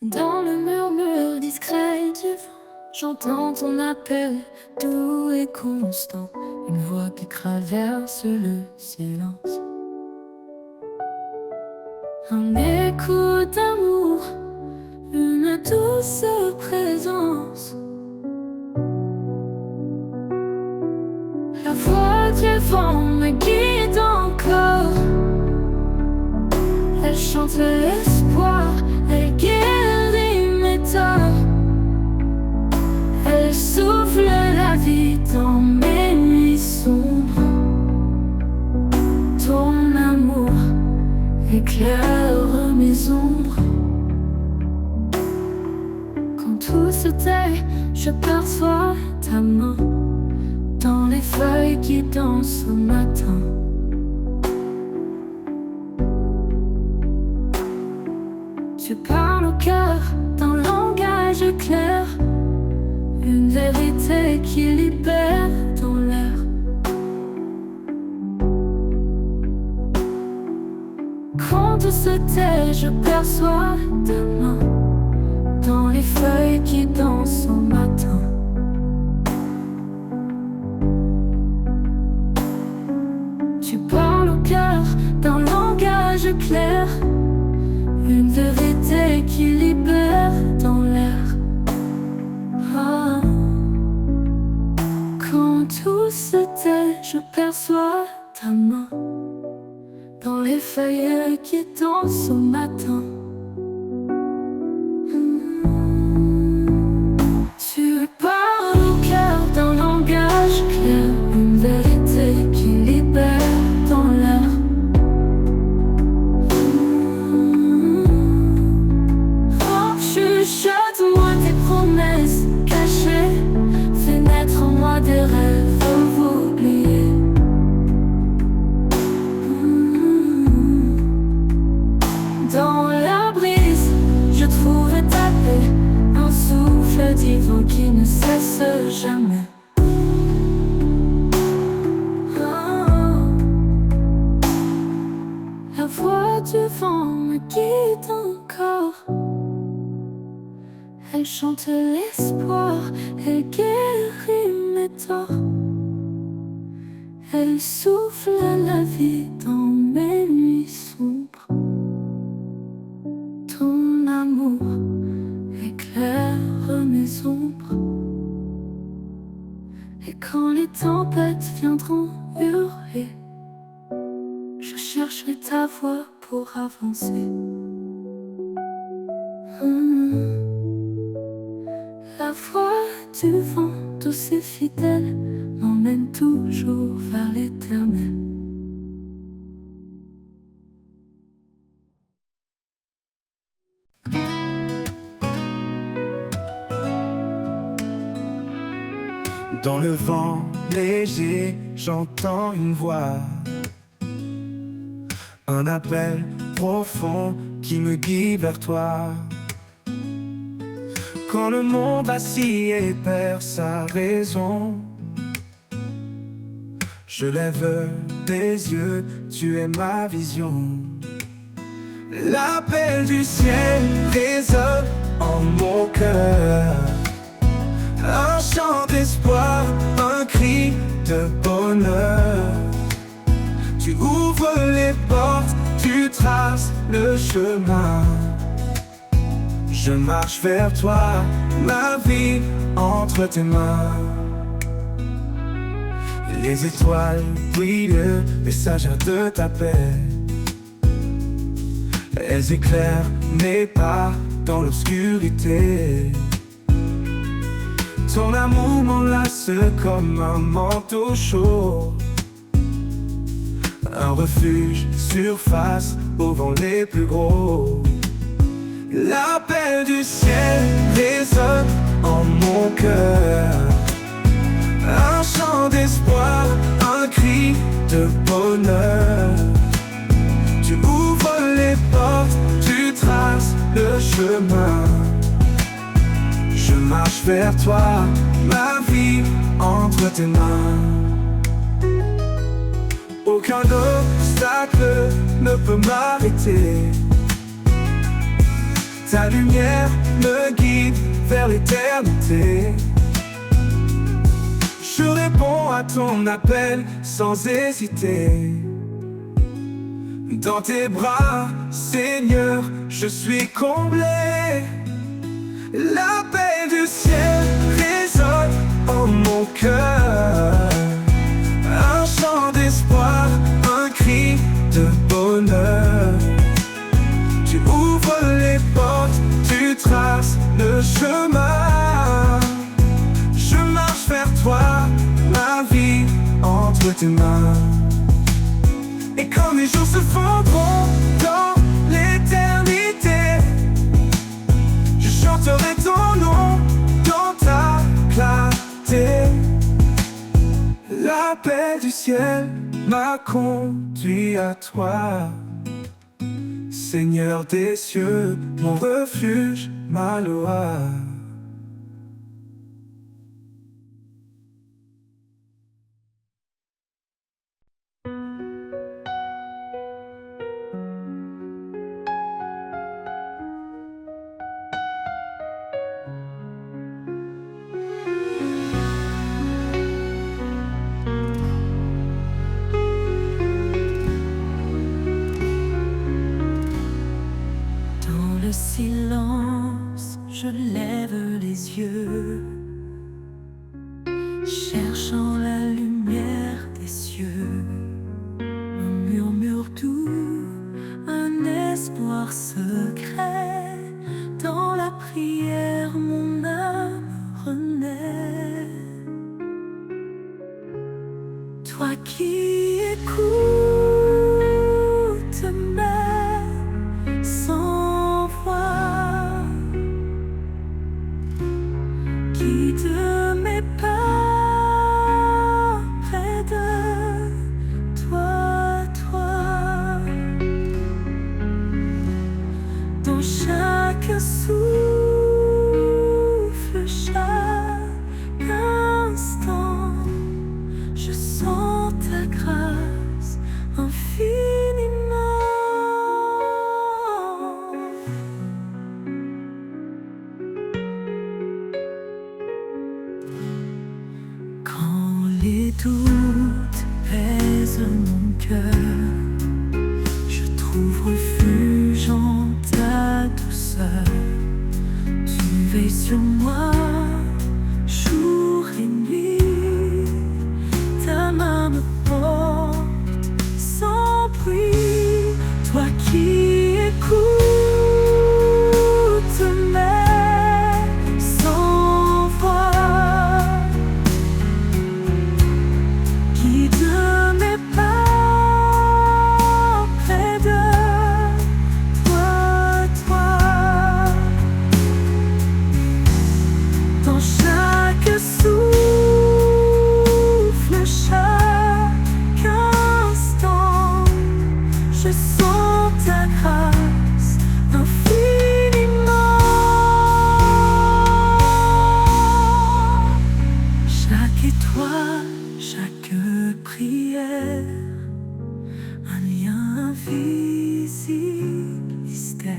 Dans le murmure discret du vent, j'entends ton appel doux et constant, une voix qui traverse le silence. Un écho d'amour, une douce présence. La voix du vent me guide encore. Elle chante l'espoir, elle guérit mes torts. Elle souffle la vie dans mes nuits sombres. Ton amour éclaire mes ombres. Quand tout se tait, je perçois ta main dans les feuilles qui dansent au matin. Tu parles au cœur d'un langage clair, une vérité qui libère dans l'air. Quand tout se tait, je perçois ta main dans les feuilles qui dansent au matin. Tu parles au cœur d'un langage clair, une vérité qui libère dans l'air. Ah. Quand tout se tait, je perçois ta main dans les feuilles qui dansent au matin. Tu parles au cœur d'un langage clair, une vérité qui libère dans l'air. Chuchote-moi tes promesses cachées, fais naître en moi des rêves oubliés. Dans la brise, je trouve ta paix, un souffle divin qui ne cesse jamais. La voix du vent me guide encore. Elle chante l'espoir, elle guérit mes torts. Elle souffle la vie dans mes nuits sombres. Ton amour éclaire mes ombres. Et quand les tempêtes viendront hurler, je chercherai ta voix pour avancer. La voix du vent douce et fidèle m'emmène toujours vers l'éternel. Dans le vent léger, j'entends une voix, un appel profond qui me guide vers toi. Quand le monde vacille et perd sa raison, je lève des yeux, tu es ma vision. L'appel du ciel résonne en mon cœur, un chant d'espoir, un cri de bonheur. Tu ouvres les portes, tu traces le chemin. Je marche vers toi, ma vie entre tes mains. Les étoiles brillent, messagères de ta paix. Elles éclairent mes pas dans l'obscurité. Ton amour m'enlace comme un manteau chaud, un refuge surface au vent les plus gros. L'appel du ciel résonne en mon cœur, un chant d'espoir, un cri de bonheur. Tu ouvres les portes, tu traces le chemin. Je marche vers toi, ma vie entre tes mains. Aucun obstacle ne peut m'arrêter. Ta lumière me guide vers l'éternité. Je réponds à ton appel sans hésiter. Dans tes bras, Seigneur, je suis comblé. L'appel du ciel résonne en mon cœur. Un chant d'espoir, un cri de bonheur. Tu ouvres les portes, tu traces le chemin. Je marche vers toi, ma vie entre tes mains. Et quand les jours se fondront dans l'éternité, je chanterai ton nom dans ta clarté. L'appel du ciel m'a conduit à toi, Seigneur des cieux, mon refuge, ma loi. Le silence, je lève les yeux, cherchant la lumière des cieux. Un murmure doux, un espoir secret. Dans la prière, mon âme renaît. Toi qui écoutes mes sans voix, guide mes pas près de toi, dans chaque souffle, chaque instant, je sens ta grâce infiniment. Quand les doutes pèsent mon cœur, je trouve refuge en ta douceur. Tu veilles sur moi jour et nuit, ta main me porte sans bruit. Toi qui écoutes mes sans voix, guide mes pas près de toi, dans chaque souffle, chaque instant, je sens ta grâce infiniment. Chaque étoile, chaque prière, un lien invisible, mystère.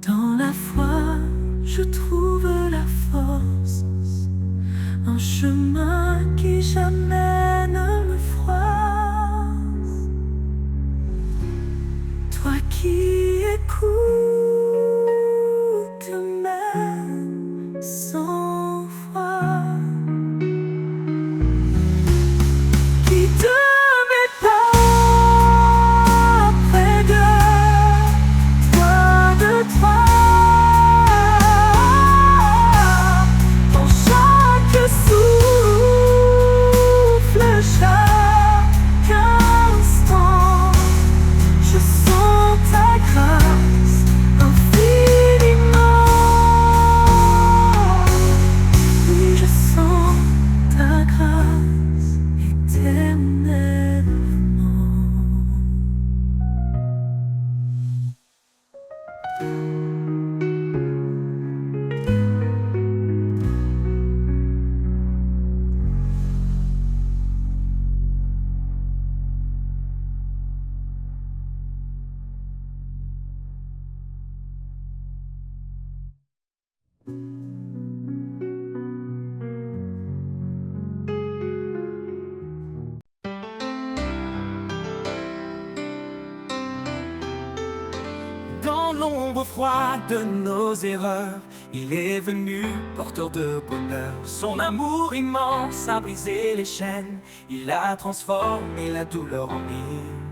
Dans la foi, je trouve la force, un chemin qui jamais ne me froisse. Toi qui écoutes mes sans voix, guide mes pas près de toi, Dans l'ombre froide de nos erreurs, il est venu porteur de bonheur. Son amour immense a brisé les chaînes, il a transformé la douleur en hymne.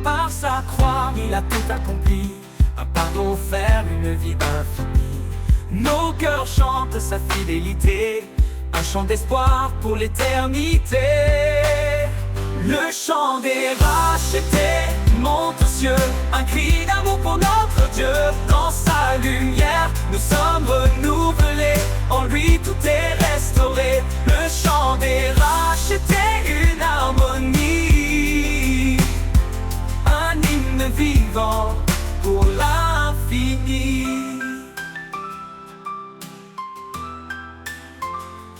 Par sa croix, il a tout accompli, un pardon offert, une vie infinie. Nos cœurs chantent sa fidélité, un chant d'espoir pour l'éternité. Le chant des rachetés monte aux cieux, un cri d'amour pour notre Dieu. Dans sa lumière, nous sommes renouvelés, en lui tout est restauré. Le chant des rachetés, une harmonie, un hymne vivant pour l'infini.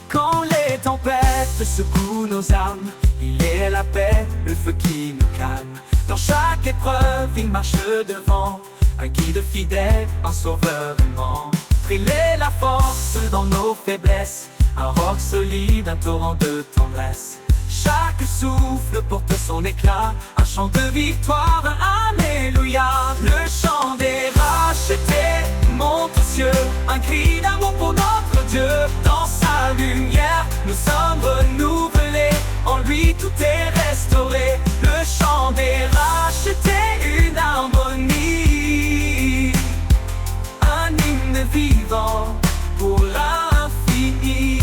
Quand les tempêtes secouent nos âmes, il est la paix, le feu qui nous calme. Dans chaque épreuve, il marche devant, un guide fidèle, un sauveur aimant. Il est la force dans nos faiblesses, un roc solide, un torrent de tendresse. Chaque souffle porte son éclat, un chant de victoire, un alléluia. Le chant des rachetés monte aux cieux, un cri d'amour pour notre Dieu. Dans sa lumière, nous sommes renouvelés, en lui tout est restauré. Le chant des rachetés, une harmonie, un hymne vivant pour l'infini.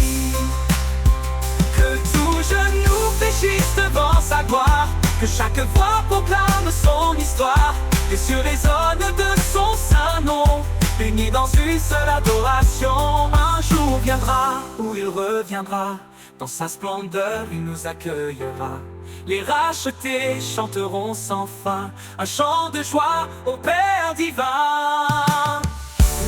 Que tout genou fléchisse devant sa gloire, que chaque voix proclame son histoire. Les cieux résonnent de son saint nom, unis dans une seule adoration. Un jour viendra où il reviendra, dans sa splendeur il nous accueillera. Les rachetés chanteront sans fin, un chant de joie au Père divin.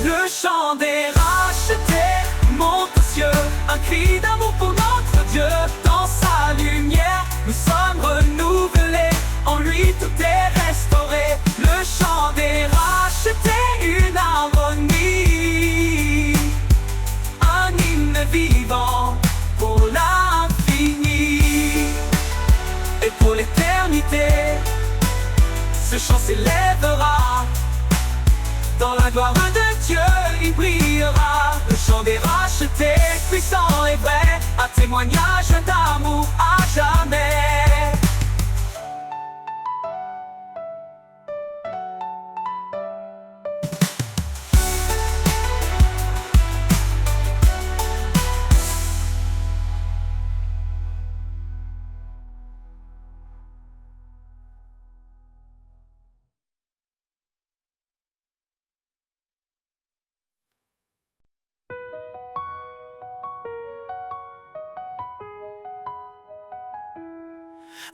Le chant des rachetés monte aux cieux, un cri d'amour pour notre Dieu. Dans sa lumière, nous sommes renouvelés, en lui tout est restauré. Le chant des rachetés, une harmonie, un hymne vivant pour l'infini. Et pour l'éternité, ce chant s'élèvera, dans la gloire de Dieu il brillera. Le chant des rachetés, puissant et vrai, un témoignage d'amour à jamais.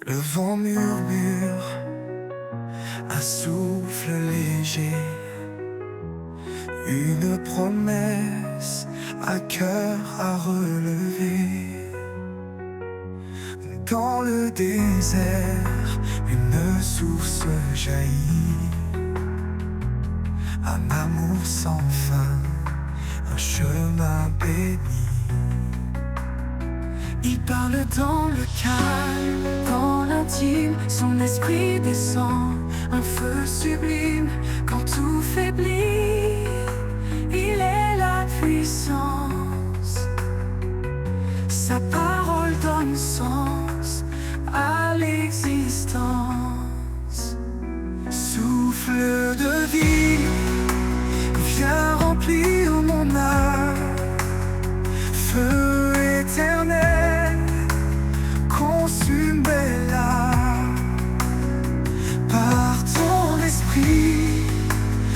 Le vent murmure, un souffle léger, une promesse, un cœur à relever. Dans le désert, une source jaillit, un amour sans fin, un chemin béni. Il parle dans le calme, dans l'intime, son esprit descend, un feu sublime, quand tout faiblit, il est la puissance. Sa parole donne sens à l'existence. Souffle de vie, viens remplir mon âme, feu éternel, consume belle âme. Par ton esprit,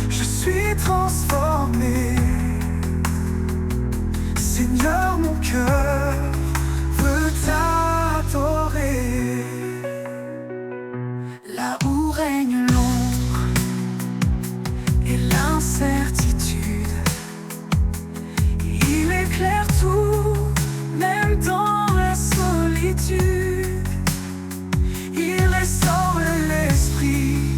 je suis transformé. Seigneur, mon cœur veut t'adorer. Là où règne l'ombre et l'incertitude, il éclaire tout, même dans la solitude. Il restaure l'esprit,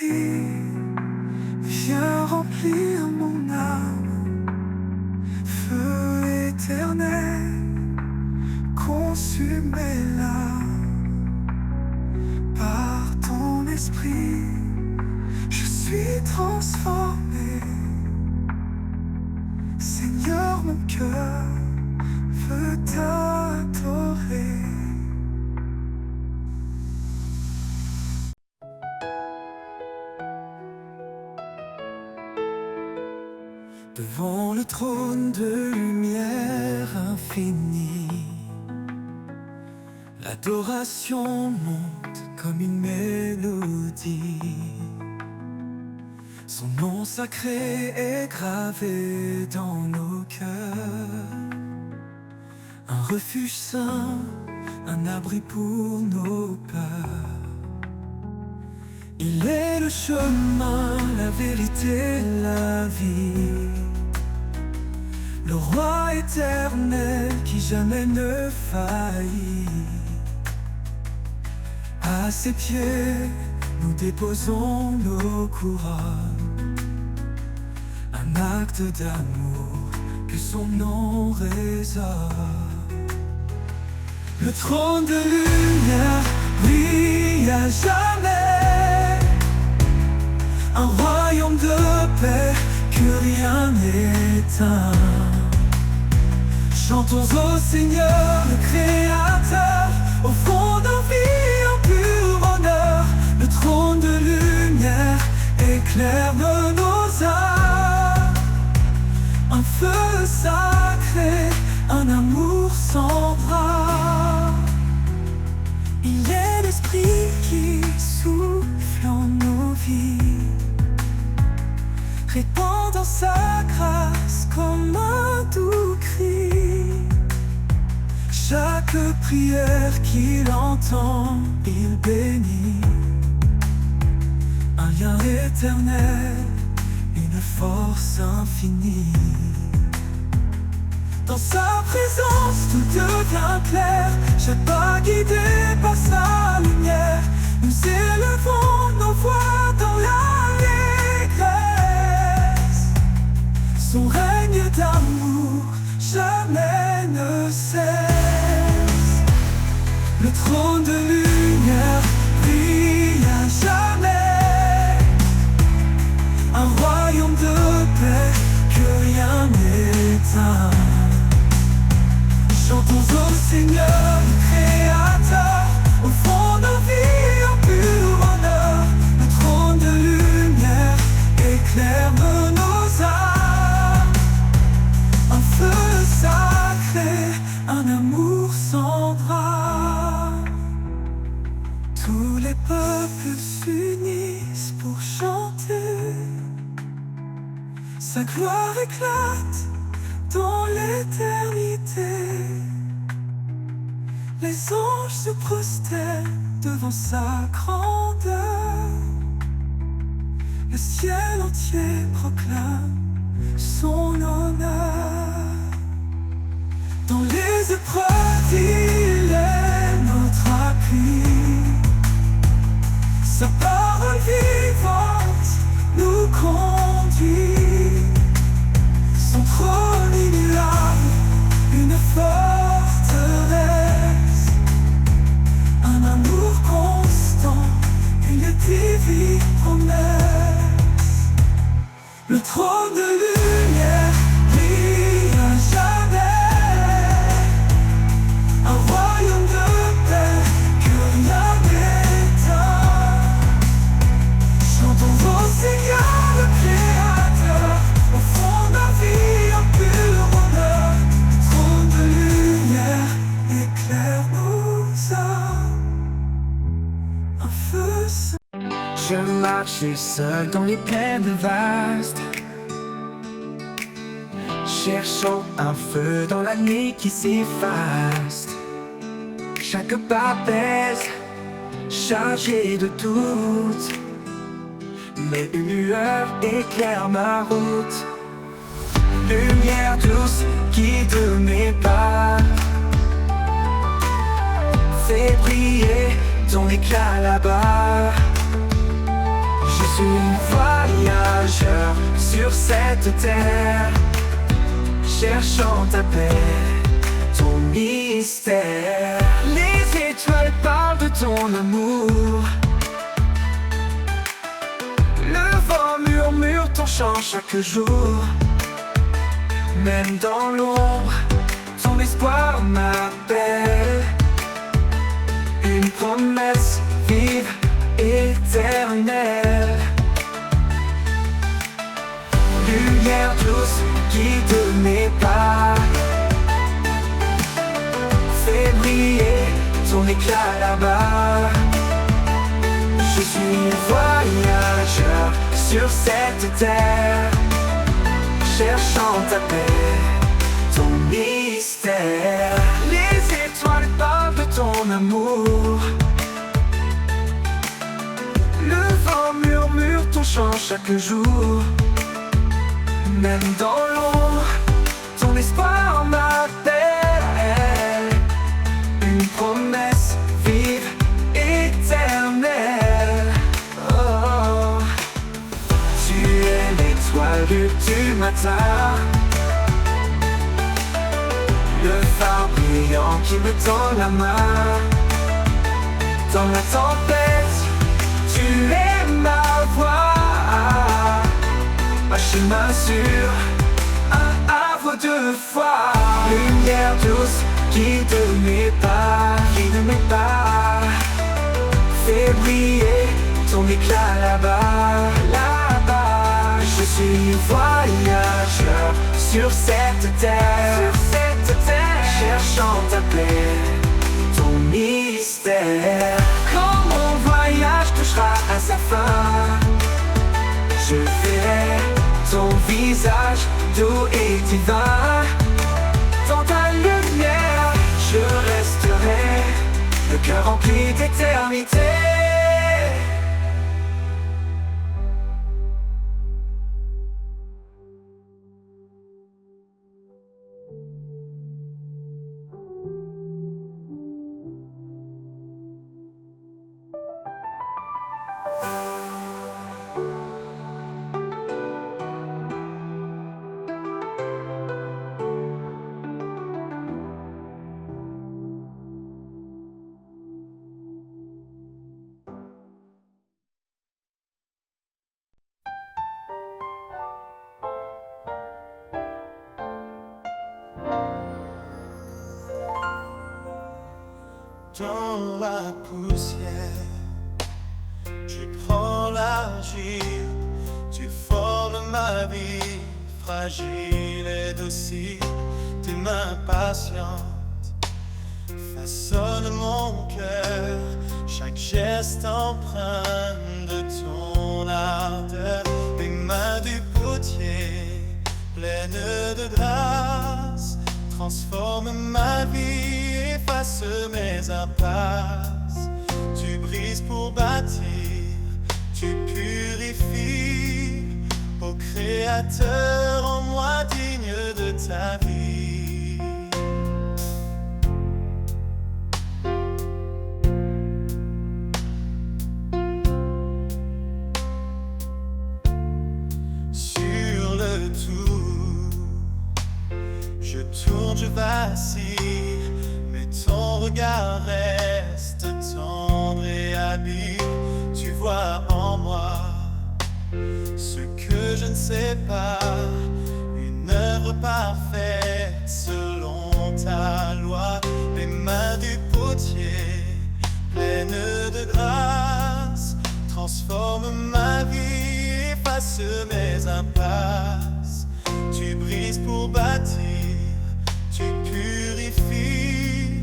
vie, viens remplir mon âme. Feu éternel, consumez-la. Par ton esprit, je suis transformé. Seigneur, mon cœur veut t'adorer. Devant le trône de lumière infinie, l'adoration monte comme une mélodie. Son nom sacré est gravé dans nos cœurs. Un refuge saint, un abri pour nos peurs. Il est le chemin, la vérité, la vie. Le roi éternel qui jamais ne faillit. À ses pieds, nous déposons nos couronnes. Un acte d'amour que son nom résonne. Le trône de lumière brille à jamais. Un royaume de paix que rien n'éteint. Chantons au Seigneur, le Créateur, au fond de vie en pur honneur. Le trône de lumière éclaire nos âmes. Un feu sacré, un amour sans bras. Il est l'Esprit qui souffle en nos vies, répandant sa grâce comme un doux cri. Chaque prière qu'il entend, il bénit. Un lien éternel, une force infinie. Dans sa présence, tout devient clair. Chaque pas guidé par sa lumière. Nous élevons nos voix dans l'allégresse. Son règne d'amour jamais ne cesse. Le trône de lumière brille à jamais. Un royaume de paix que rien n'éteint. Chantons au Seigneur, le Créateur, au fond de nos vies en pur honneur. Le trône de lumière éclaire nos âmes. Un feu sacré, un amour sans bras. Tous les peuples s'unissent pour chanter. Sa gloire éclate dans l'éternité. Les anges se prosternent devant sa grandeur. Le ciel entier proclame son honneur. Dans les épreuves, il est notre appui. Sa parole vivante nous conduit. Son trône immuable, une forteresse. Un amour constant, une divine promesse. Le trône de lumière brille à jamais. Un royaume de paix que rien n'éteint. Chantons au Seigneur, le Créateur, au fond de la vie en pur honneur. Le trône de lumière éclaire nos âmes. Un feu saint. Je marchais seul dans les plaines vastes, cherchant un feu dans la nuit qui s'efface. Chaque pas pèse, chargé de doute, mais une lueur éclaire ma route. Lumière douce guide mes pas, fais briller ton éclat là-bas. Je suis voyageur sur cette terre, cherchant ta paix, ton mystère. Les étoiles parlent de ton amour, le vent murmure ton chant chaque jour. Même dans l'ombre, ton espoir m'appelle. Une promesse vive, éternelle. Lumière douce, guide mes pas. Fais briller ton éclat là-bas. Je suis voyageur sur cette terre, cherchant ta paix, ton mystère. Les étoiles parlent de ton amour, le vent murmure ton chant chaque jour. Même dans l'ombre, ton espoir m'appelle. Une promesse vive, éternelle. Oh, tu es l'étoile du matin, le phare brillant qui me tend la main. Dans la tempête, tu es ma voix, un chemin sûr, un havre de foi. Lumière douce, guide mes pas, guide mes pas. Fais briller ton éclat là-bas, là-bas. Je suis voyageur sur cette terre, cherchant ta paix, ton mystère. Quand mon voyage touchera à sa fin, je verrai ton visage doux et divin. Dans ta lumière, je resterai, le cœur rempli d'éternité. Dans la poussière, tu prends l'argile, tu formes ma vie fragile et docile. Tes mains patientes façonnent mon cœur, chaque geste empreint de ton ardeur. Les mains du potier, pleines de grâce, transforment ma vie, efface mes impasses. Tu brises pour bâtir, tu purifies. Ô Créateur, en moi digne de ta vie. Sur le tour, je tourne, je vacille, mais ton regard reste tendre et habile. Tu vois en moi ce que je ne sais pas, une œuvre parfaite selon ta loi. Les mains du potier, pleines de grâce, transforment ma vie, efface mes impasses. Tu brises pour bâtir, tu purifies.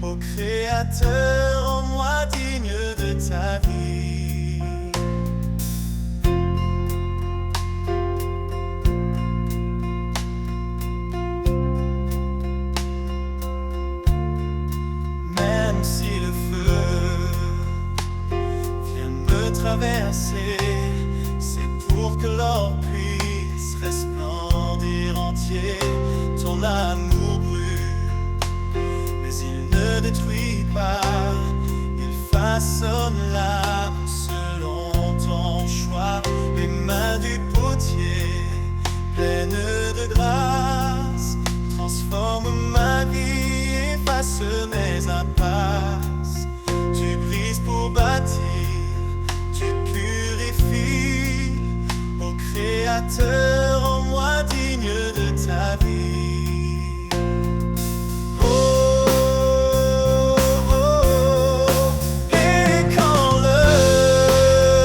Ô Créateur, en moi digne de ta vie. Même si le feu vient me traverser, c'est pour que l'or puisse resplendir entier. Ton amour brûle, mais il ne détruit pas. Il façonne l'âme selon ton choix. te mets à passe. Tu brises pour bâtir, tu purifies. Ô Créateur, en moi digne de ta vie. Oh, oh, oh. Et quand l'œuvre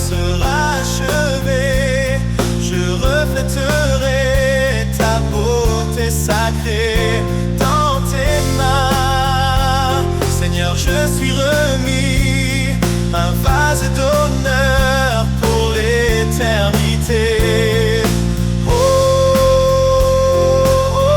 sera achevée, je reflèterai ta beauté sacrée dans tes mains. Seigneur, je suis remis, un vase d'honneur pour l'éternité. Oh, oh, oh.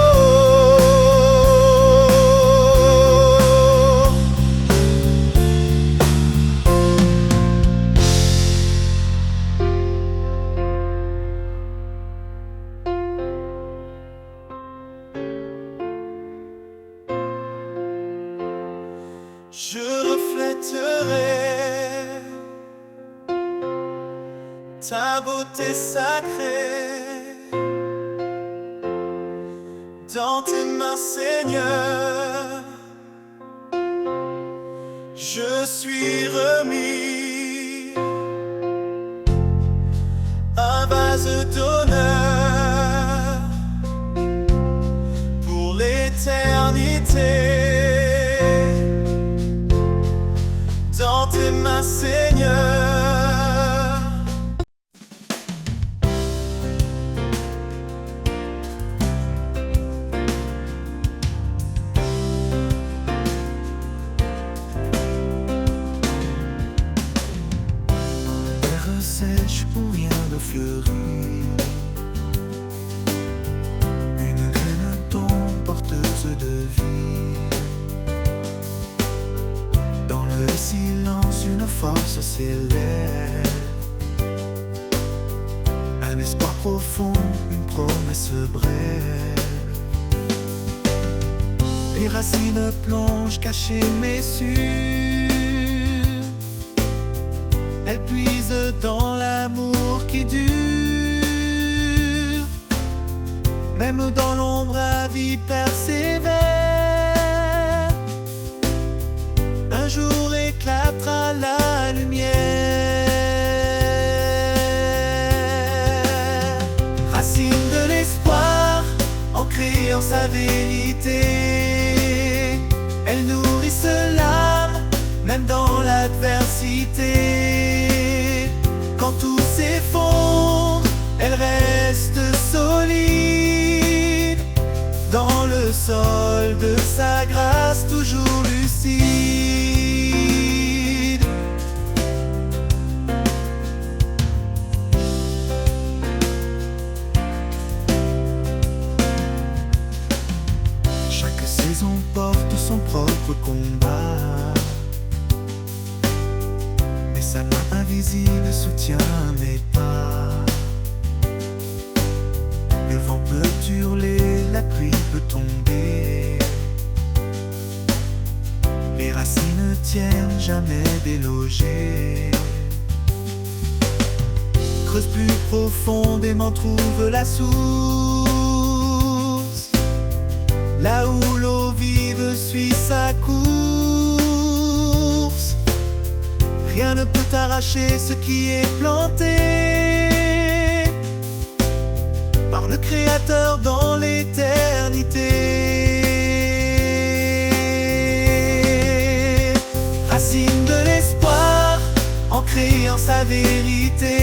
Je reflèterai ta beauté sacrée dans tes mains, Seigneur. Je suis remis, un vase d'honneur pour l'éternité. Dans tes mains, Seigneur. Terre sèche où rien ne fleurit, une graine tombe porteuse de vie. Dans le silence, une force s'élève, un espoir profond, une promesse brève. Les racines plongent cachées mais sûres, elles puisent dans l'amour qui dure. Même dans l'ombre, la vie persévère. Un jour éclatera la lumière. Racine de l'espoir, ancrée en sa vérité, elle nourrissent l'âme, même dans l'adversité. Quand tout s'effondre, elle reste solide, dans le sol de sa grâce toujours lucide. Chaque saison porte son propre combat, mais sa main invisible soutient mes pas. Le vent peut hurler, la pluie peut tomber, les racines tiennent jamais délogées. Creuse plus profondément, trouve la source, là où l'eau vive suit sa course. Rien ne peut arracher ce qui est planté par le Créateur dans l'éternité. Racine de l'espoir, ancrée en sa vérité,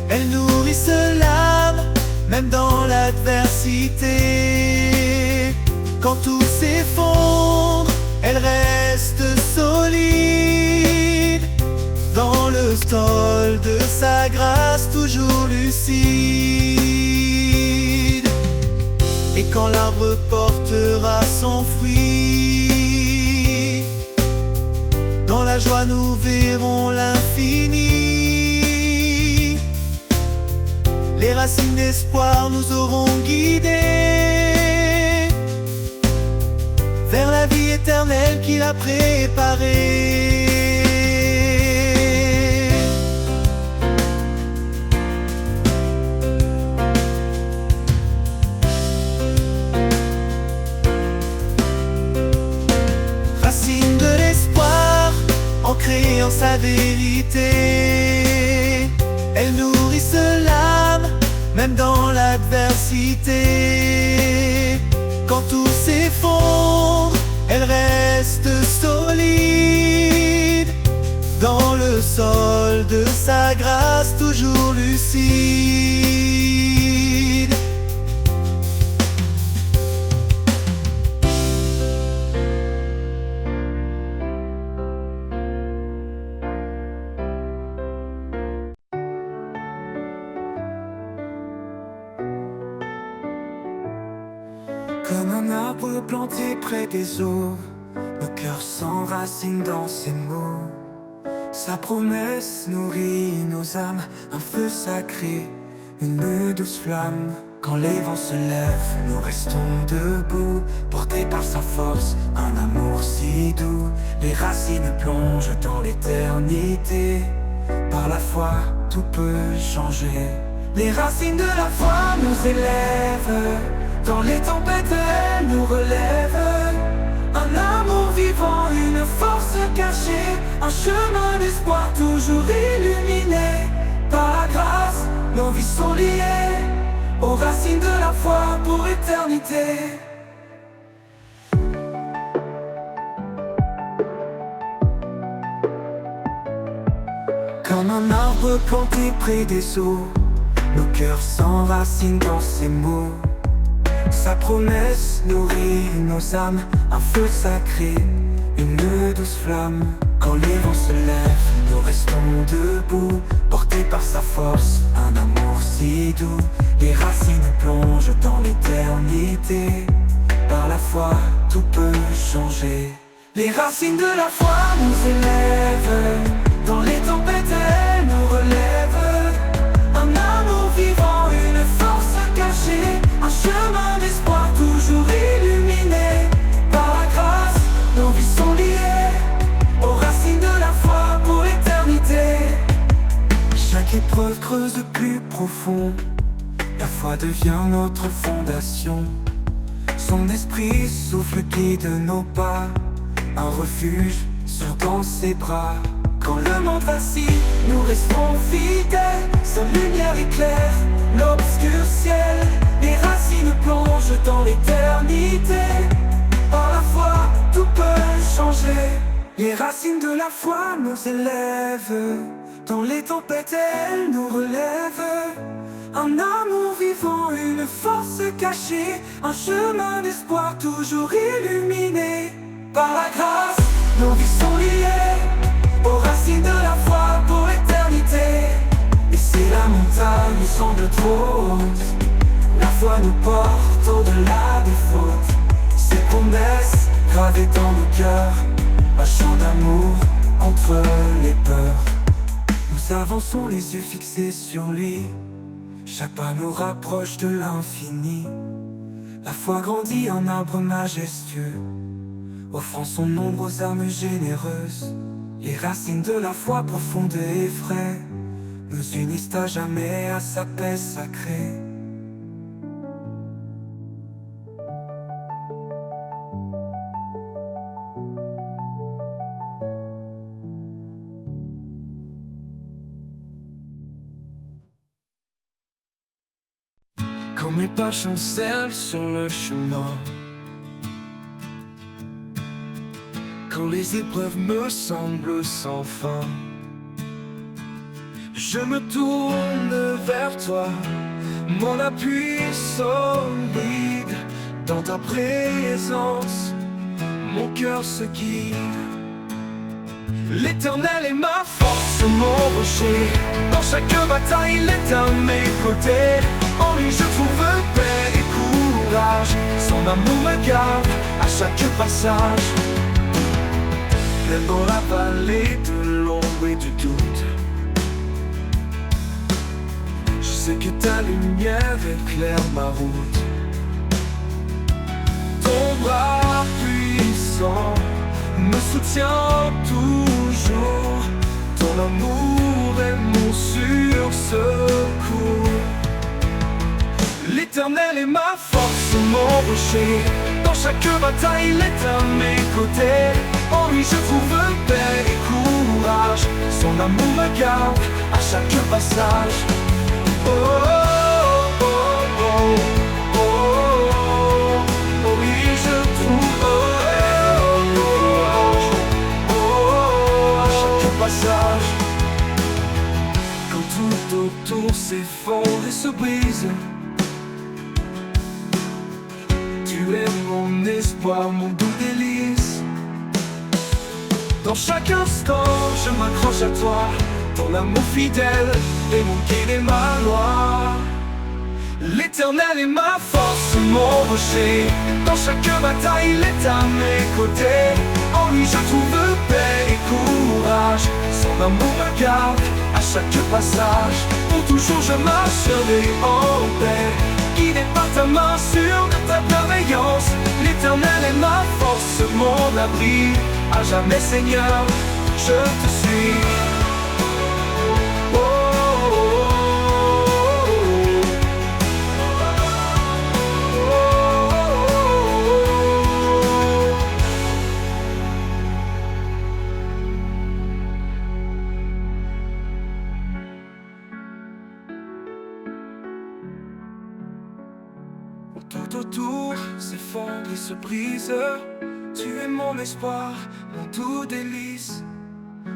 elle nourrissent l'âme, même dans l'adversité. Quand tout s'effondre, elle reste solide, dans le sol de sa grâce toujours lucide. Et quand l'arbre portera son fruit, dans la joie nous verrons l'infini. Les racines d'espoir nous auront guidés vers la vie éternelle qu'il a préparée. croyant sa vérité. Elle nourrit l'âme, même dans l'adversité. Quand tout s'effondre, elle reste solide. Dans le sol de sa grâce, toujours lucide. Comme un arbre planté près des eaux, le cœur s'enracine dans ses mots. Sa promesse nourrit nos âmes, un feu sacré, une douce flamme. Quand les vents se lèvent, nous restons debout, portés par sa force, un amour si doux. Les racines plongent dans l'éternité, par la foi tout peut changer. Les racines de la foi nous élèvent, dans les tempêtes elles nous relèvent. Un amour vivant, une force cachée, un chemin d'espoir toujours illuminé. Par la grâce, nos vies sont liées aux racines de la foi pour éternité. Comme un arbre planté près des eaux, nos cœurs s'enracinent dans ses mots. Sa promesse nourrit nos âmes, un feu sacré, une douce flamme. Quand les vents se lèvent, nous restons debout, portés par sa force, un amour si doux. Les racines plongent dans l'éternité, par la foi tout peut changer. Les racines de la foi nous élèvent, dans les tempêtes elles nous relèvent. Un amour vivant, une force cachée, un chemin d'espoir toujours illuminé. Par la grâce, nos vies sont liées aux racines de la foi pour l'éternité. Chaque épreuve creuse de plus profond, la foi devient notre fondation. Son esprit souffle, guide nos pas, un refuge sûr dans ses bras. Quand le monde vacille, nous restons fidèles. Sa lumière éclaire l'obscur ciel. Les racines plongent dans l'éternité. Par la foi, tout peut changer. Les racines de la foi nous élèvent, dans les tempêtes elles nous relèvent. Un amour vivant, une force cachée, un chemin d'espoir toujours illuminé. Par la grâce, nos vies sont liées aux racines de la foi pour l'éternité. Et si la montagne nous semble trop haute, la foi nous porte au-delà des fautes. Ses promesses gravées dans nos cœurs, un chant d'amour entre les peurs. Nous avançons les yeux fixés sur lui, chaque pas nous rapproche de l'infini. La foi grandit en arbre majestueux, offrant son ombre aux âmes généreuses. Les racines de la foi profonde et vraie nous unissent à jamais à sa paix sacrée. Quand mes pas chancellent sur le chemin, quand les épreuves me semblent sans fin, je me tourne vers toi, mon appui solide. Dans ta présence, mon cœur se guide. L'Éternel est ma force, mon rocher. Dans chaque bataille, il est à mes côtés. En lui je trouve paix et courage. Son amour me garde à chaque passage. Même dans la vallée de l'ombre et du doute, je sais que ta lumière éclaire ma route. Ton bras puissant me soutient toujours. Ton amour est mon sûr secours. L'Éternel est ma force, mon rocher. Dans chaque bataille, il est à mes côtés. En lui je trouve paix et courage. courage. Son amour me garde à chaque passage. Oh, oh, oh, oh, oh, oh, oui, je trouve courage. Oh, oh, à chaque passage. Quand tout autour s'effondre et se brise, tu es mon espoir, mon doux délice. Dans chaque instant, je m'accroche à toi. Ton amour fidèle est mon guide et ma loi. L'Éternel est ma force, mon rocher. Dans chaque bataille, il est à mes côtés. En lui je trouve paix et courage. Son amour me garde à chaque passage. Pour toujours je marcherai en paix, guidé par ta main sûre de ta bienveillance. L'Éternel est ma force, mon abri. À jamais Seigneur, je te suis. Oh, oh, oh. Tout autour s'effondre et se brise. Tu es mon espoir, mon doux délice.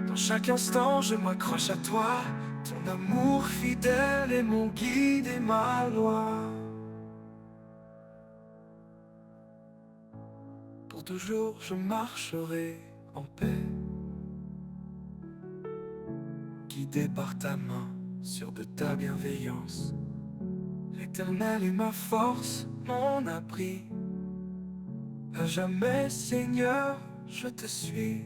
Dans chaque instant je m'accroche à toi. Ton amour fidèle est mon guide et ma loi. Pour toujours je marcherai en paix, guidé par ta main, sûr de ta bienveillance. L'Éternel est ma force, mon abri. À jamais, Seigneur, je te suis.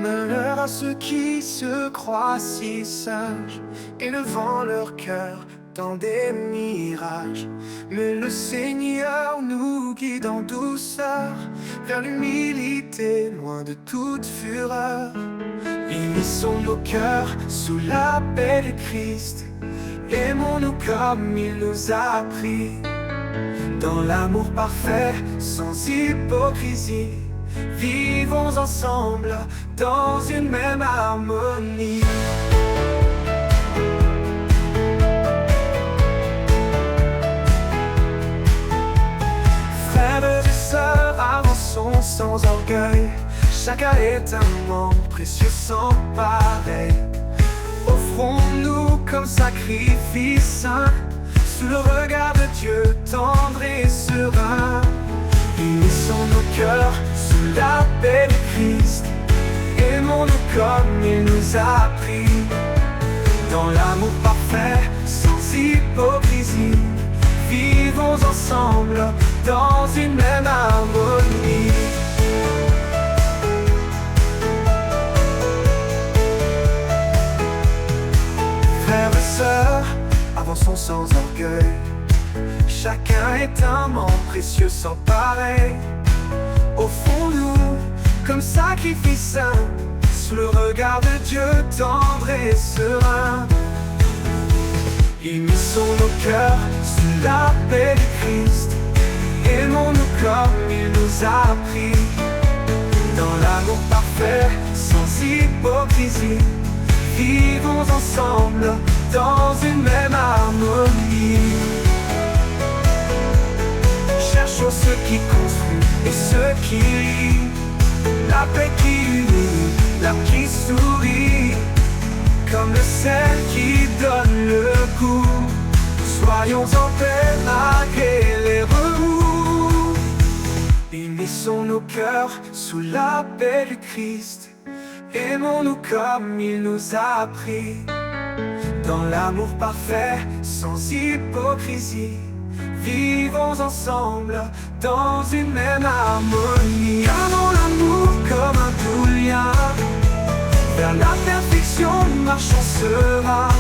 Malheur à ceux qui se croient si sages, élevant leur cœur dans des mirages. Mais le Seigneur nous guide en douceur vers l'humilité, loin de toute fureur. Unissons nos cœurs sous la paix du Christ. Aimons-nous comme il nous a appris, dans l'amour parfait, sans hypocrisie. Vivons ensemble dans une même harmonie. Frères et sœurs, avançons sans orgueil. Chacun est un membre précieux sans pareil. Offrons-nous comme sacrifice saint, sous le regard de Dieu tendre et serein. Unissons nos cœurs sous la paix du Christ. Aimons-nous comme il nous a appris, dans l'amour parfait, sans hypocrisie. Vivons ensemble dans une même harmonie. Frères et sœurs, avançons sans orgueil. Chacun est un membre précieux sans pareil. Offrons-nous comme sacrifice saint, sous le regard de Dieu tendre et serein. Unissons nos cœurs sous la paix du Christ. Aimons-nous comme il nous a appris, dans l'amour parfait, sans hypocrisie. Vivons ensemble dans une même harmonie. Cherchons ce qui construit et ce qui rit, la paix qui unit, l'âme qui sourit, comme le sel qui donne le goût. Soyons en paix malgré les remous. Unissons nos cœurs sous la paix du Christ. Aimons-nous comme il nous a appris, dans l'amour parfait, sans hypocrisie. Vivons ensemble dans une même harmonie. Gardons l'amour comme un doux lien, vers la perfection marchons serein.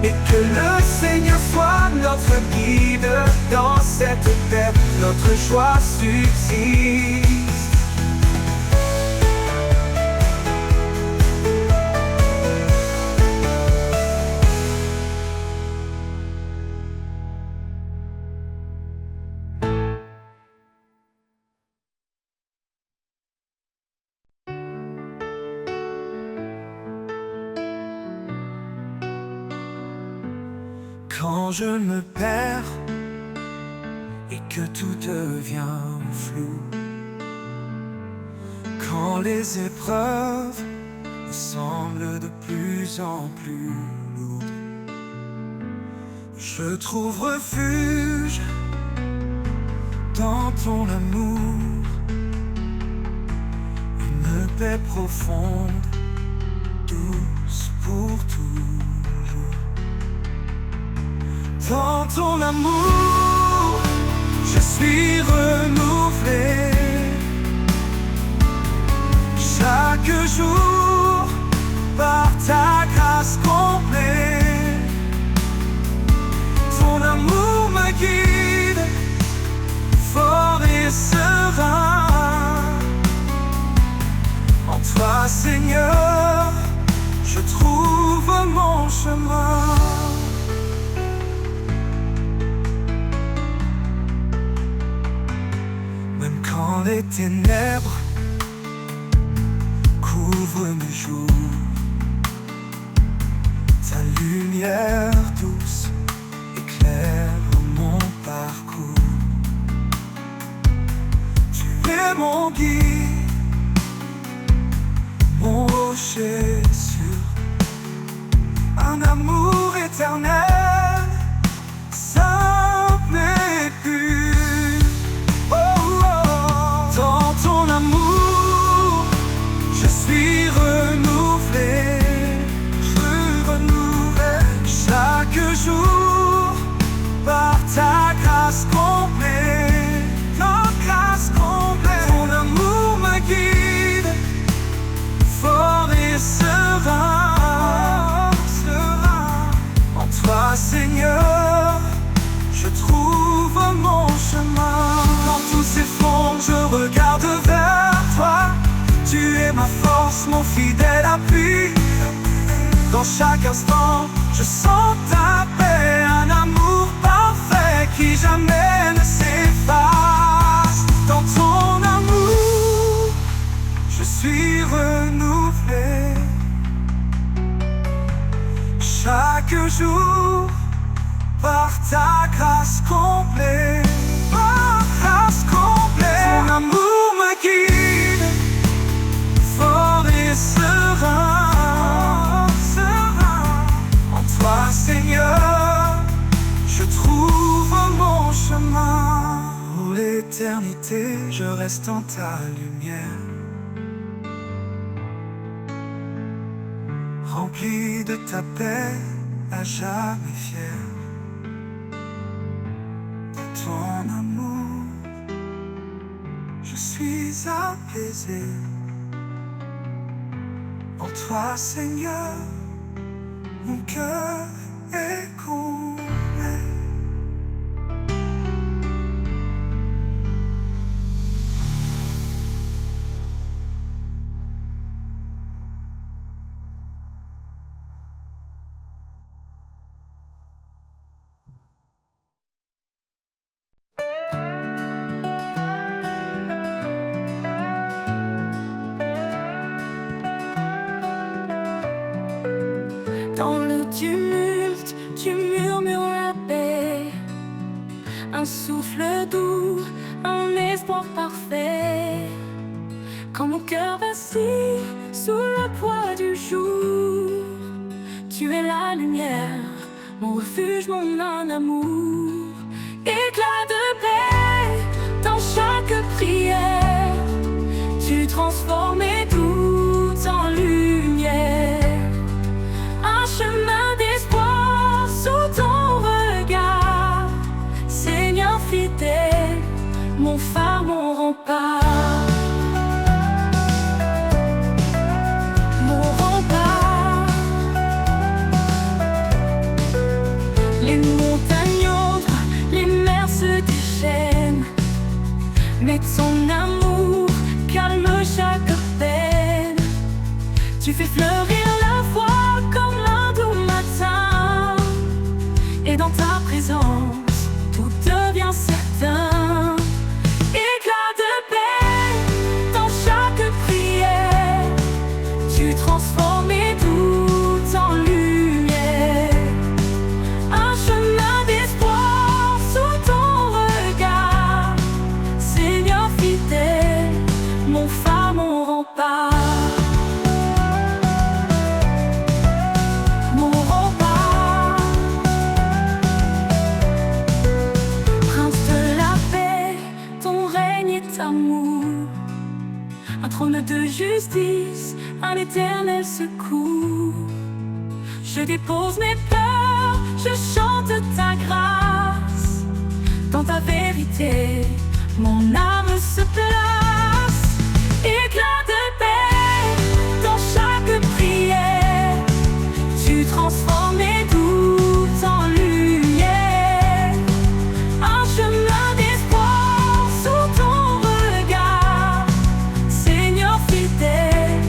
Et que le Seigneur soit notre guide dans cette terre, notre joie subsiste. Quand je me perds et que tout devient flou, quand les épreuves me semblent de plus en plus lourdes, je trouve refuge dans ton amour, une paix profonde, douce pour toujours. Dans ton amour, je suis renouvelé. Chaque jour, par ta grâce complète, ton amour me guide, fort et serein. En toi, Seigneur, je trouve mon chemin. Quand les ténèbres couvrent mes jours, ta lumière douce éclaire mon parcours. Tu es mon guide, mon rocher sûr, un amour éternel, simple et pur. Je suis renouvelé, chaque jour par ta grâce complète, ton amour me guide, fort et serein. En toi, Seigneur, je trouve mon chemin. Quand tout s'effondre, je regarde vers toi. Tu es ma force, mon fidèle appui. Dans chaque instant, je sens ta paix, un amour parfait qui jamais ne s'efface. Dans ton amour, je suis renouvelé. Chaque jour, par ta grâce complète, ton amour me guide, fort et serein. En toi, Seigneur, je trouve mon chemin. Pour l'éternité, je reste en ta lumière, rempli de ta paix, à jamais fier. De ton amour, je suis apaisé. En toi, Seigneur, mon cœur est comblé. Dans le tumulte, tu murmures la paix, un souffle doux, un espoir parfait. Quand mon cœur vacille sous le poids du jour, tu es la lumière, mon refuge, mon un amour. Éclat de paix dans chaque prière, tu transformes tout en lumière. Un chemin d'espoir sous ton regard, Seigneur fidèle, mon phare, mon rempart. Mon rempart. Tu fais fleurir la foi comme un doux matin, et dans ta présence, tout devient certain. Éclat de paix dans chaque prière, tu transformes mes doutes en lumière. Un chemin d'espoir sous ton regard, Seigneur fidèle, mon phare, mon rempart. Mon rempart, Prince de la paix, ton règne est amour, un trône de justice, un éternel secours. Je dépose mes peurs, je chante ta grâce. Dans ta vérité, mon âme se place. Éclat de paix dans chaque prière, tu transformes mes doutes en lumière. Un chemin d'espoir sous ton regard, Seigneur fidèle,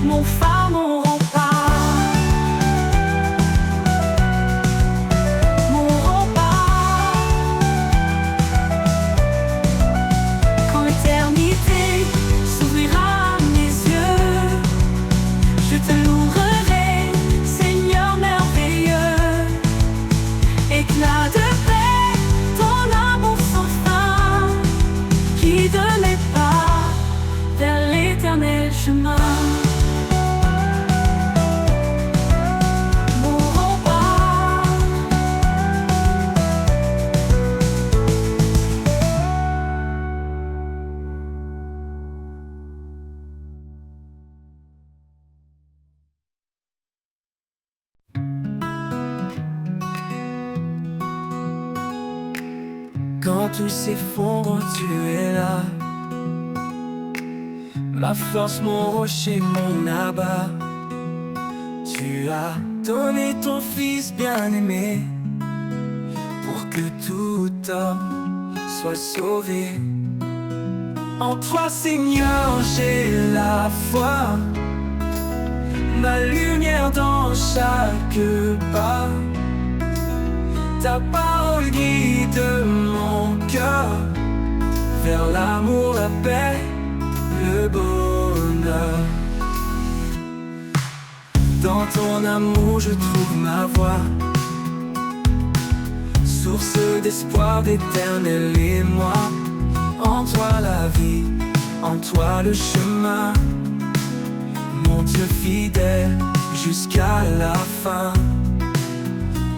mon phare, mon rempart. Mon rempart. Quand l'éternité s'ouvrira à mes yeux, je te louerai, Seigneur merveilleux. Éclat de paix, ton amour sans fin, guide mes pas vers l'éternel chemin. Mon rempart. Quand tout s'effondre, tu es là. Ma force, mon rocher, mon abat. Tu as donné ton fils bien-aimé pour que tout homme soit sauvé. En toi, Seigneur, j'ai la foi, ma lumière dans chaque pas. Ta parole guide mon cœur vers l'amour, la paix, le bonheur. Dans ton amour je trouve ma voie, source d'espoir, d'éternel émoi. En toi la vie, en toi le chemin, mon Dieu fidèle jusqu'à la fin.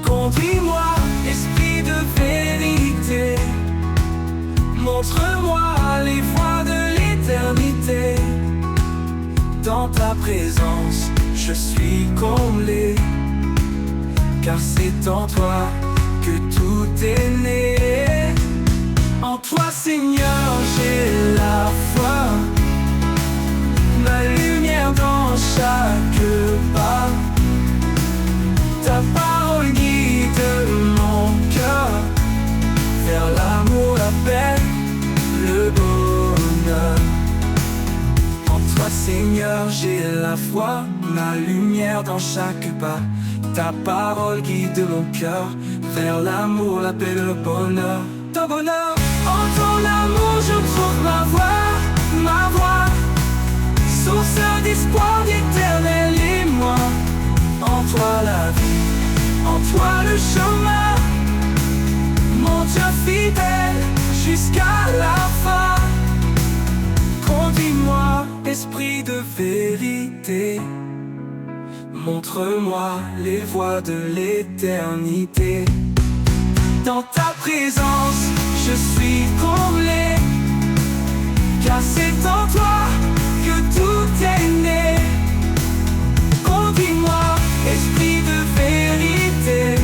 Conduis-moi, esprit de vérité, montre-moi les voies de l'éternité. Dans ta présence, je suis comblé, car c'est en toi que tout est né. En toi, Seigneur, j'ai la foi, ma lumière dans chaque pas. Ta parole guide mon cœur vers l'amour, la paix, le bonheur. En toi, Seigneur, j'ai la foi, ma lumière dans chaque pas. Ta parole guide mon cœur vers l'amour, la paix, le bonheur. Ton bonheur. En ton amour, je trouve ma voix, source d'espoir, d'éternel émoi. En toi la vie, en toi le chemin, mon Dieu fidèle jusqu'à la fin. Conduis-moi, esprit de vérité, montre-moi les voies de l'éternité. Dans ta présence, je suis comblé, car c'est en toi que tout est né. Conduis-moi, esprit de vérité,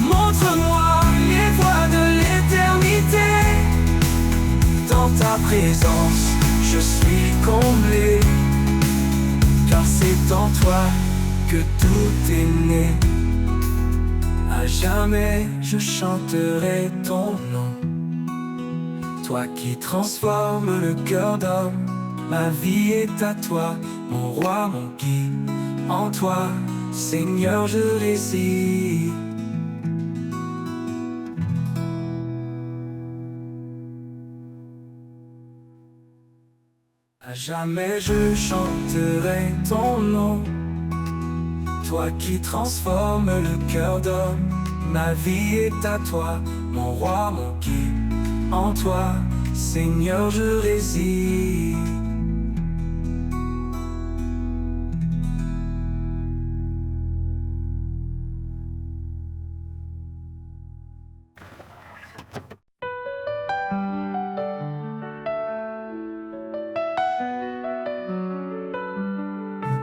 montre-moi les voies de l'éternité. Dans ta présence, je suis comblé, car c'est en toi que tout est né. À jamais je chanterai ton nom, toi qui transformes le cœur d'homme Ma vie est à toi, mon roi, mon guide. En toi, Seigneur, je réside. À jamais je chanterai ton nom, toi qui transformes le cœur d'homme. Ma vie est à toi, mon roi, mon guide. En toi, Seigneur, je réside.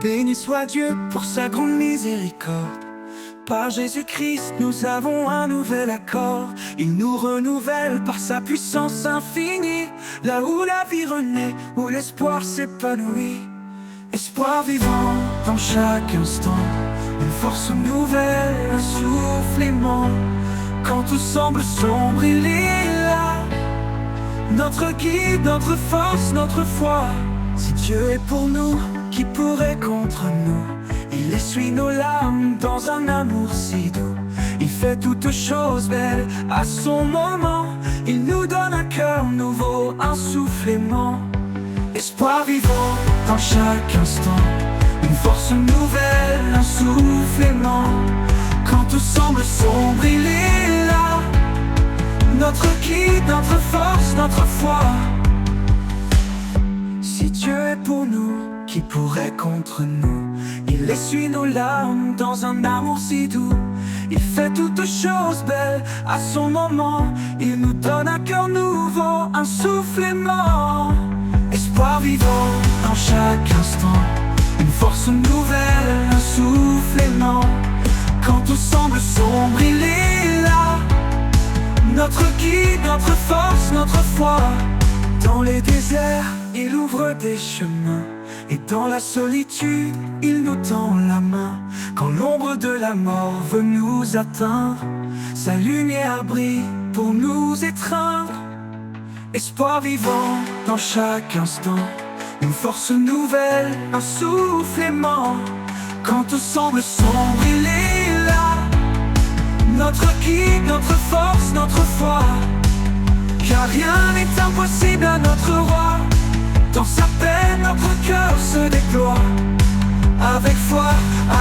Béni soit Dieu pour sa grande miséricorde. Par Jésus-Christ, nous avons un nouvel accord. Il nous renouvelle par sa puissance infinie. Là où la vie renaît, où l'espoir s'épanouit. Espoir vivant dans chaque instant. Une force nouvelle, un souffle aimant. Quand tout semble sombre, il est là. Notre guide, notre force, notre foi. Si Dieu est pour nous, qui pourrait contre nous? Il essuie nos larmes dans un amour si doux. Il fait toutes choses belles à son moment. Il nous donne un cœur nouveau, un souffle aimant. Espoir vivant dans chaque instant. Une force nouvelle, un souffle aimant. Quand tout semble sombre, il est là. Notre guide, notre force, notre foi. Si Dieu est pour nous, qui pourrait contre nous? Il essuie nos larmes dans un amour si doux. Il fait toutes choses belles à son moment. Il nous donne un cœur nouveau, un souffle aimant. Espoir vivant dans chaque instant. Une force nouvelle, un souffle aimant. Quand tout semble sombre, il est là. Notre guide, notre force, notre foi. Dans les déserts, il ouvre des chemins. Et dans la solitude, il nous tend la main. Quand l'ombre de la mort veut nous atteindre, sa lumière brille pour nous étreindre. Espoir vivant dans chaque instant. Une force nouvelle, un souffle aimant. Quand tout semble sombre, il est là. Notre guide, notre force, notre foi. Car rien n'est impossible à notre roi. Dans sa paix, notre cœur se déploie. Avec foi,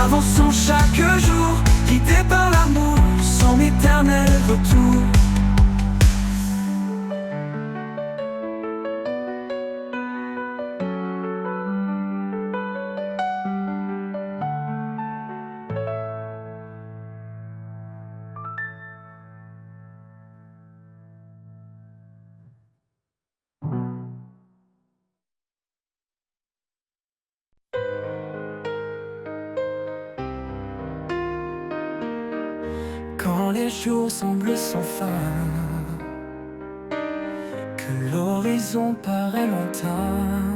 avançons chaque jour, guidés par l'amour, son éternel retour. Quand les jours semblent sans fin, que l'horizon paraît lointain,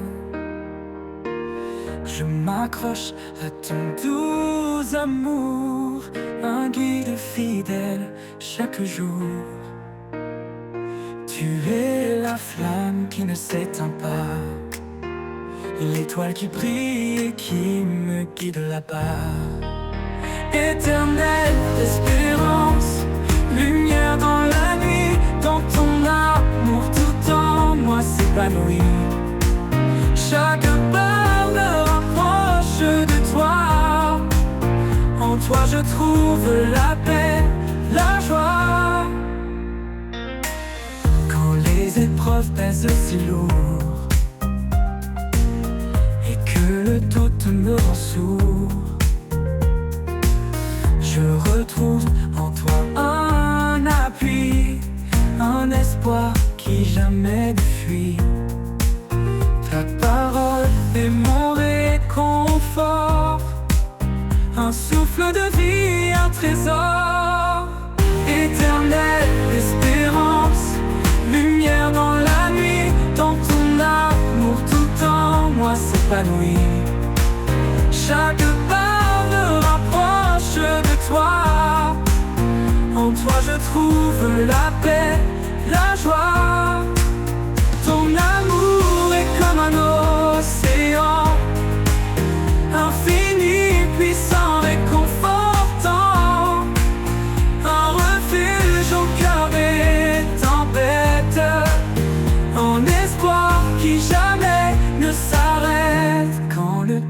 je m'accroche à ton doux amour, un guide fidèle chaque jour. Tu es la flamme qui ne s'éteint pas, l'étoile qui brille et qui me guide là-bas. Éternelle espérance, lumière dans la nuit, dans ton amour tout en moi s'épanouit. Chaque pas me rapproche de toi, en toi je trouve la paix, la joie. Quand les épreuves pèsent si lourd, et que le doute me rend sourd, je retrouve en toi un appui, un espoir qui jamais ne fuit. Ta parole est mon réconfort, un souffle de vie, un trésor. Éternelle espérance, lumière dans la nuit, dans ton amour tout en moi s'épanouit. Chaque pas me rapproche de toi, en toi je trouve la paix, la joie. Ton amour est comme un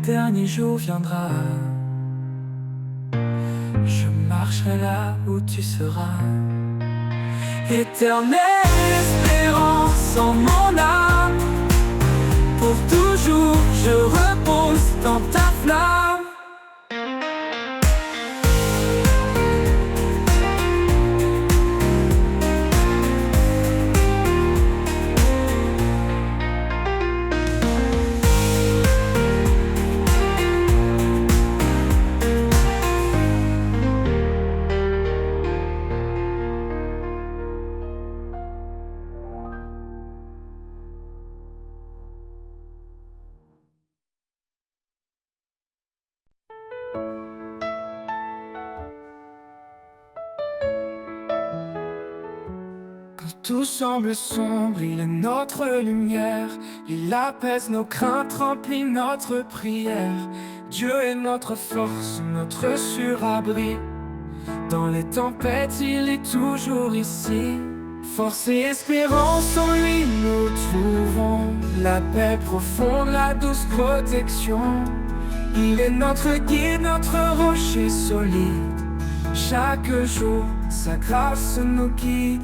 dernier jour viendra, je marcherai là où tu seras. Éternelle espérance en mon âme, pour toujours je repose dans ta flamme. Tout semble sombre, il est notre lumière. Il apaise nos craintes, remplit notre prière. Dieu est notre force, notre surabri. Dans les tempêtes, il est toujours ici. Force et espérance en lui nous trouvons la paix profonde, la douce protection. Il est notre guide, notre rocher solide. Chaque jour, sa grâce nous guide.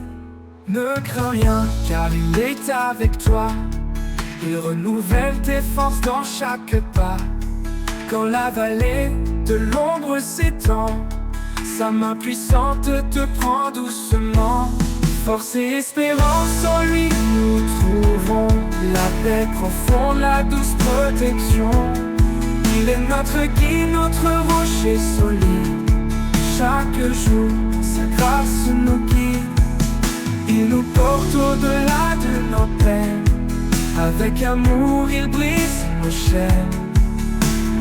Ne crains rien, car il est avec toi. Il renouvelle tes forces dans chaque pas. Quand la vallée de l'ombre s'étend, sa main puissante te prend doucement. Force et espérance en lui nous trouvons la paix profonde, la douce protection. Il est notre guide, notre rocher solide. Chaque jour, sa grâce nous guide. Il nous porte au-delà de nos peines. Avec amour, il brise nos chaînes.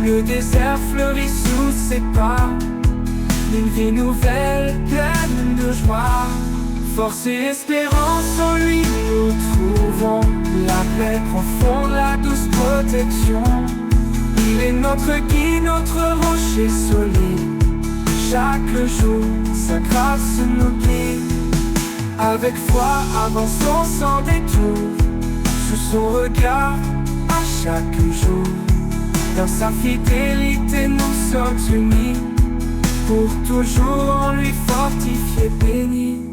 Le désert fleurit sous ses pas. Une vie nouvelle, pleine de joie. Force et espérance en lui nous trouvons la paix profonde, la douce protection. Il est notre guide, notre rocher solide. Chaque jour, sa grâce nous guide. Avec foi, avançons sans détour, sous son regard à chaque jour. Dans sa fidélité nous sommes unis, pour toujours en lui fortifié, béni.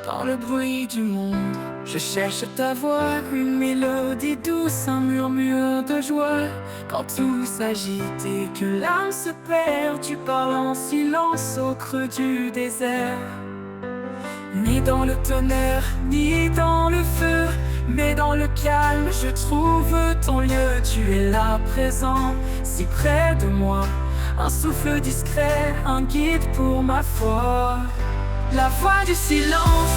Dans le bruit du monde, je cherche ta voix, une mélodie douce, un murmure de joie. Quand tout s'agite et que l'âme se perd, tu parles en silence au creux du désert. Ni dans le tonnerre, ni dans le feu, mais dans le calme, je trouve ton lieu. Tu es là présent, si près de moi, un souffle discret, un guide pour ma foi. La voix du silence,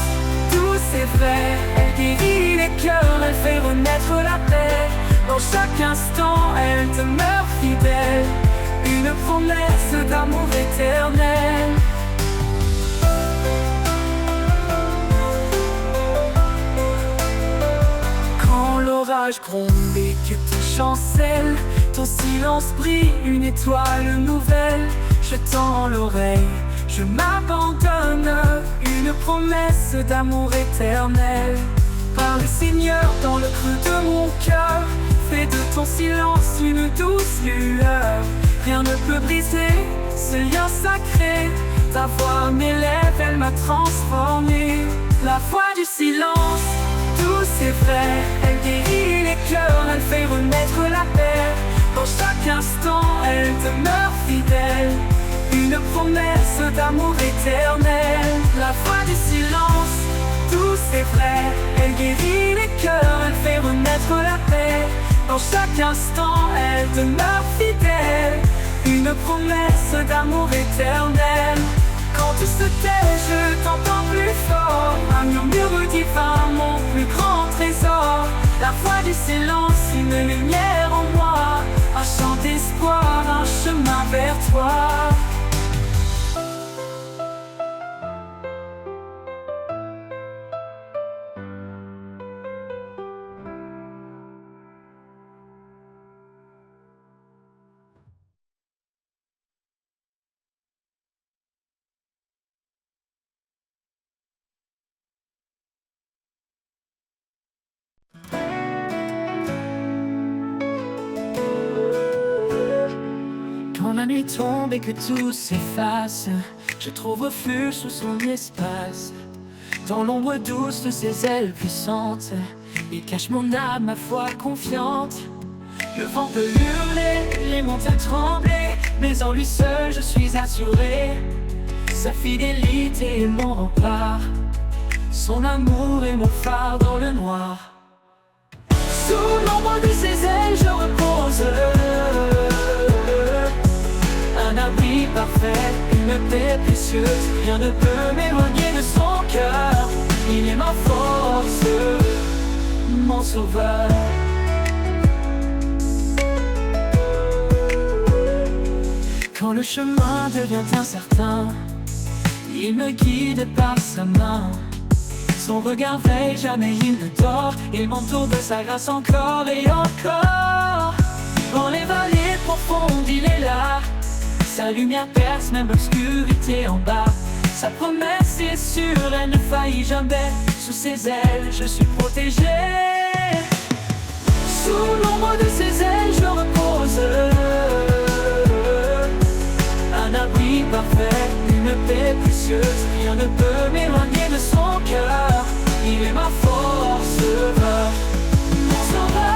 douce et vraie, elle guérit les cœurs, elle fait renaître la paix. Dans chaque instant, elle demeure fidèle, une promesse d'amour éternel. Quand l'orage gronde et que tout chancelle, ton silence brille, une étoile nouvelle. Je tends l'oreille, je m'abandonne, une promesse d'amour éternel. Par le Seigneur dans le creux de mon cœur, fais de ton silence une douce lueur. Rien ne peut briser ce lien sacré, ta voix m'élève, elle m'a transformé. La voix du silence, douce et vraie, elle guérit les cœurs, elle fait renaître la paix. Dans chaque instant, elle demeure fidèle, une promesse d'amour éternel. foi du silence, tout c'est vrai. Elle guérit les cœurs, elle fait renaître la paix. Dans chaque instant, elle demeure fidèle, une promesse d'amour éternel. Quand tout se tait, je t'entends plus fort, un murmure divin, mon plus grand trésor. La foi du silence, une lumière en moi, un chant d'espoir, un chemin vers toi. Quand la nuit tombe et que tout s'efface, je trouve refuge sous son espace. Dans l'ombre douce de ses ailes puissantes, il cache mon âme, ma foi confiante. Le vent peut hurler, les montagnes trembler, mais en lui seul je suis assuré. Sa fidélité est mon rempart, son amour est mon phare dans le noir. Sous l'ombre de ses ailes je repose, un abri parfait, une paix précieuse. Rien ne peut m'éloigner de son cœur, il est ma force, mon sauveur. Quand le chemin devient incertain, il me guide par sa main. Son regard veille, jamais il ne dort, il m'entoure de sa grâce encore et encore. Dans les vallées profondes, il est là, sa lumière perce même l'obscurité en bas. Sa promesse est sûre, elle ne faillit jamais. Sous ses ailes, je suis protégé. Sous l'ombre de ses ailes, je repose, un abri parfait, une paix précieuse. Rien ne peut m'éloigner de son cœur, il est ma force, mon sauveur.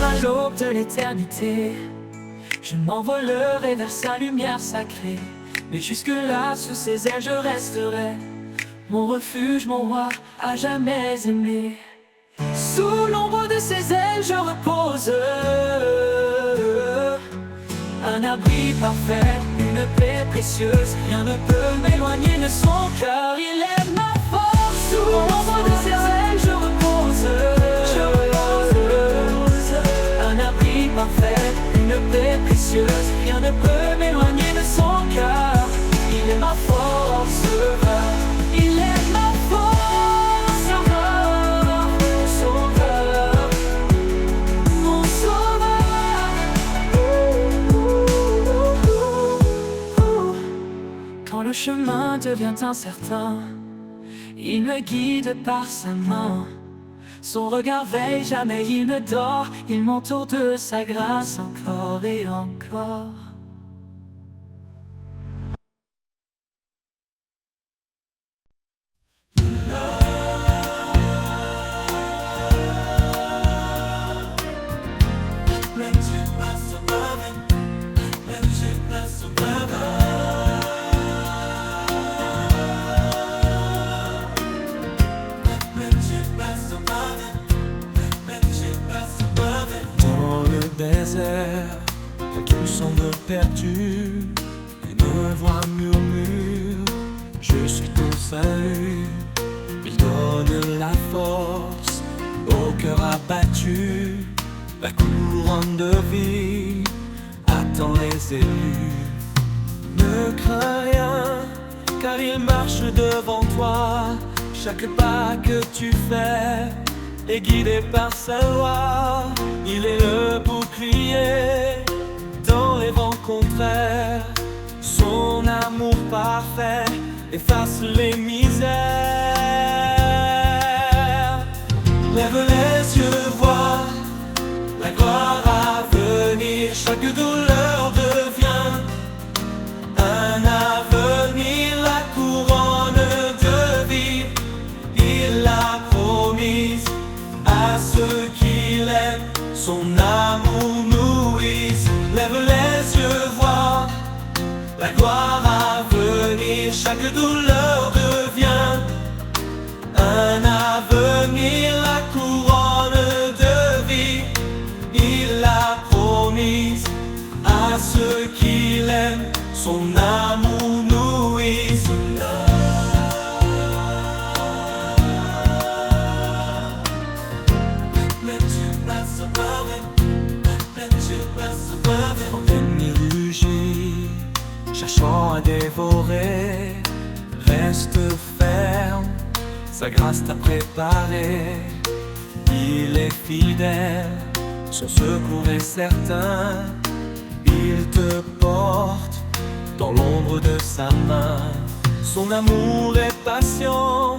À l'aube de l'éternité, je m'envolerai vers sa lumière sacrée. Mais jusque-là, sous ses ailes, je resterai, mon refuge, mon roi, à jamais aimé. Sous l'ombre de ses ailes, je repose, un abri parfait, une paix précieuse. Rien ne peut m'éloigner de son cœur, il est ma force. Sous l'ombre de ses ailes, je repose, un abri parfait, une paix précieuse. Rien ne peut m'éloigner de son cœur, il est ma force, il est ma force, sauveur, mon sauveur. Quand le chemin devient incertain, il me guide par sa main. Son regard veille, jamais il ne dort, il m'entoure de sa grâce encore et encore. Tout semble perdu, une voix murmure, je suis ton salut. Il donne la force au cœur abattu, la couronne de vie attend les élus. Ne crains rien, car il marche devant toi. Chaque pas que tu fais est guidé par sa loi. Il est le bouclier dans les vents contraires. Son amour parfait efface les misères. Lève les yeux, vois la gloire à venir. Chaque douleur devient un avenir. La couronne de vie, il l'a promise, ceux qui l'aiment, son amour nourrit. Lève les yeux, vois la gloire à venir. Chaque douleur devient un avenir. La couronne de vie, il l'a promise à ceux qui l'aiment, son amour nourrit. Ennemi rugit, cherchant à dévorer, reste ferme, sa grâce t'a préparé. Il est fidèle, son secours est certain. Il te porte dans l'ombre de sa main. Son amour est patient,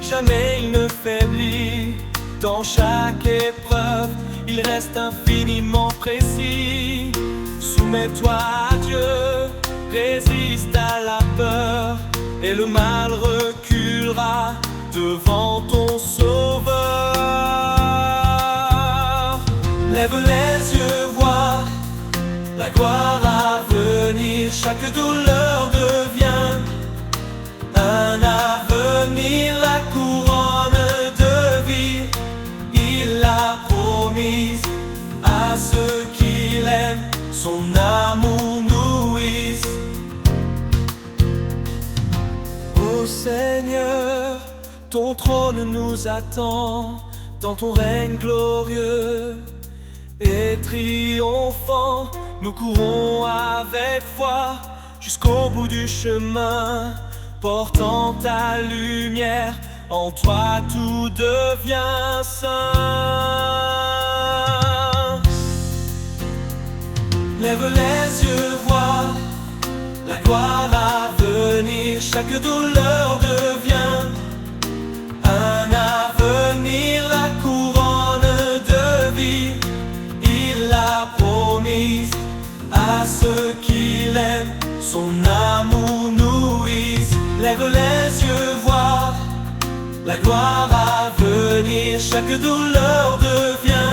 jamais il ne faiblit. Dans chaque épreuve, il reste infiniment précis. Soumets-toi à Dieu, résiste à la peur, et le mal reculera devant ton Sauveur. Lève les yeux, vois la gloire à venir. Chaque douleur devient un avenir. La couronne de vie, il l'a promise à ceux qui l'aiment, son amour nourrit. Ô Seigneur, ton trône nous attend, dans ton règne glorieux et triomphant. Nous courons avec foi jusqu'au bout du chemin, portant ta lumière. En toi tout devient saint. Lève les yeux, vois la gloire à venir. Chaque douleur devient un avenir. La couronne de vie, il l'a promise à ceux qui l'aiment, son amour nourrit. Lève les yeux, vois la gloire à venir. Chaque douleur devient